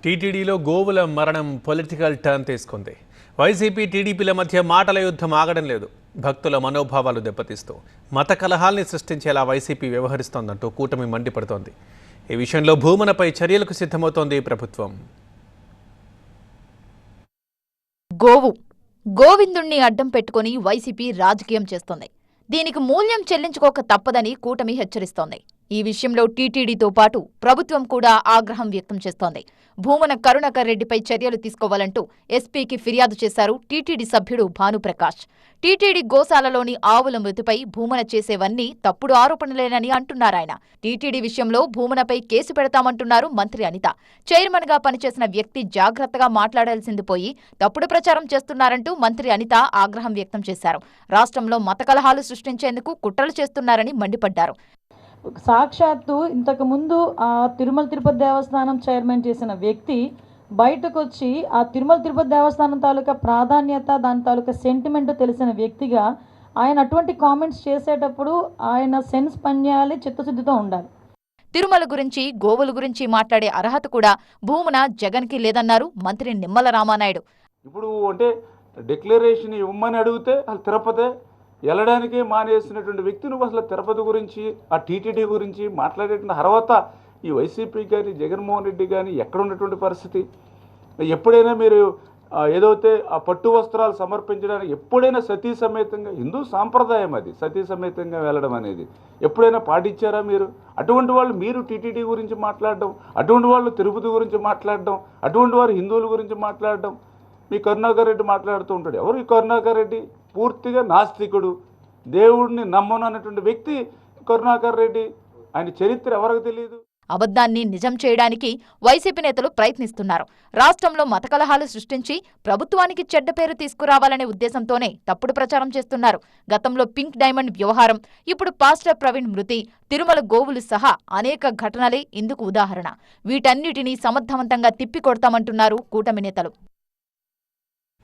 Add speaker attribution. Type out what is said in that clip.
Speaker 1: టీటీడీలో గోవుల మరణం పొలిటికల్ టర్న్ తీసుకుంది. వైసీపీ టీడీపీల మధ్య మాటల యుద్ధం ఆగడం లేదు. భక్తుల మనోభావాలు దెబ్బతీస్తూ మత కలహాల్ని సృష్టించేలా వైసీపీ వ్యవహరిస్తోందంటూ కూటమి మండిపడుతోంది. ఈ విషయంలో భూమనపై చర్యలకు సిద్ధమవుతోంది ప్రభుత్వం.
Speaker 2: గోవిందుణ్ణి అడ్డం పెట్టుకుని వైసీపీ రాజకీయం చేస్తోంది. దీనికి మూల్యం చెల్లించుకోక తప్పదని కూటమి హెచ్చరిస్తోంది. ఈ విషయంలో టీటీడీతో పాటు ప్రభుత్వం కూడా ఆగ్రహం వ్యక్తం చేస్తోంది. భూమన కరుణాకర్ రెడ్డిపై చర్యలు తీసుకోవాలంటూ ఎస్పీకి ఫిర్యాదు చేశారు టీటీడీ సభ్యుడు భానుప్రకాష్. టీటీడీ గోశాలలోని ఆవుల మృతిపై భూమన చేసేవన్నీ తప్పుడు ఆరోపణలేనని అంటున్నారాయన. టీటీడీ విషయంలో భూమనపై కేసు పెడతామంటున్నారు మంత్రి అనిత. చైర్మన్ గా పనిచేసిన వ్యక్తి జాగ్రత్తగా మాట్లాడాల్సింది పోయి తప్పుడు ప్రచారం చేస్తున్నారంటూ మంత్రి అనిత ఆగ్రహం వ్యక్తం చేశారు. రాష్ట్రంలో మత కలహాలు సృష్టించేందుకు కుట్రలు చేస్తున్నారని మండిపడ్డారు.
Speaker 3: సాక్షాత్తు ఇంతకుముందు ఆ తిరుమల తిరుపతి దేవస్థానం చైర్మన్ చేసిన వ్యక్తి బయటకు వచ్చి ఆ తిరుమల తిరుపతి దేవస్థానం తాలూకా ప్రాధాన్యత, దాని తాలూకా సెంటిమెంట్ తెలిసిన వ్యక్తిగా ఆయన అటువంటి కామెంట్స్ చేసేటప్పుడు ఆయన సెన్స్ పనిచేయాలి, చిత్తశుద్ధితో ఉండాలి.
Speaker 2: తిరుమల గురించి, గోవుల గురించి మాట్లాడే అర్హత కూడా భూమన జగన్కి లేదన్నారు మంత్రి నిమ్మల రామానాయుడు.
Speaker 4: ఇప్పుడు అంటే డిక్లరేషన్ ఇవ్వమని అడిగితే అసలు తిరుపతి వెళ్ళడానికి మానేసినటువంటి వ్యక్తి నువ్వు అసలు తిరుపతి గురించి, ఆ టీటీడీ గురించి మాట్లాడేటువంటి అర్హత ఈ వైసీపీ కానీ జగన్మోహన్ రెడ్డి కానీ ఎక్కడ ఉన్నటువంటి పరిస్థితి? ఎప్పుడైనా మీరు ఏదైతే ఆ పట్టు వస్త్రాలు సమర్పించడానికి ఎప్పుడైనా సతీ సమేతంగా, హిందూ సాంప్రదాయం అది సతీ సమేతంగా వెళ్ళడం అనేది ఎప్పుడైనా పాటించారా మీరు? అటువంటి వాళ్ళు మీరు టీటీడీ గురించి మాట్లాడడం, అటువంటి వాళ్ళు తిరుపతి గురించి మాట్లాడడం, అటువంటి వారు హిందువుల గురించి మాట్లాడడం. మీ కరుణాకర్ రెడ్డి మాట్లాడుతూ ఉంటాడు. ఎవరు ఈ కరుణాకర్ రెడ్డి? పూర్తిగా నాస్తికుడు, దేవుడిని నమ్మను అన్నటువంటి వ్యక్తి కరుణాకర్ రెడ్డి. ఆయన చరిత్ర ఎవరికి తెలియదు.
Speaker 2: అబద్ధాన్ని నిజం చేయడానికి వైసీపీ నేతలు ప్రయత్నిస్తున్నారు. రాష్ట్రంలో మత కలహాలు సృష్టించి ప్రభుత్వానికి చెడ్డ పేరు తీసుకురావాలనే ఉద్దేశంతోనే తప్పుడు ప్రచారం చేస్తున్నారు. గతంలో పింక్ డైమండ్ వ్యవహారం, ఇప్పుడు పాస్టర్ ప్రవీణ్ మృతి, తిరుమల గోవులు సహా అనేక ఘటనలే ఇందుకు ఉదాహరణ. వీటన్నిటినీ సమర్థవంతంగా తిప్పికొడతామంటున్నారు కూటమి నేతలు.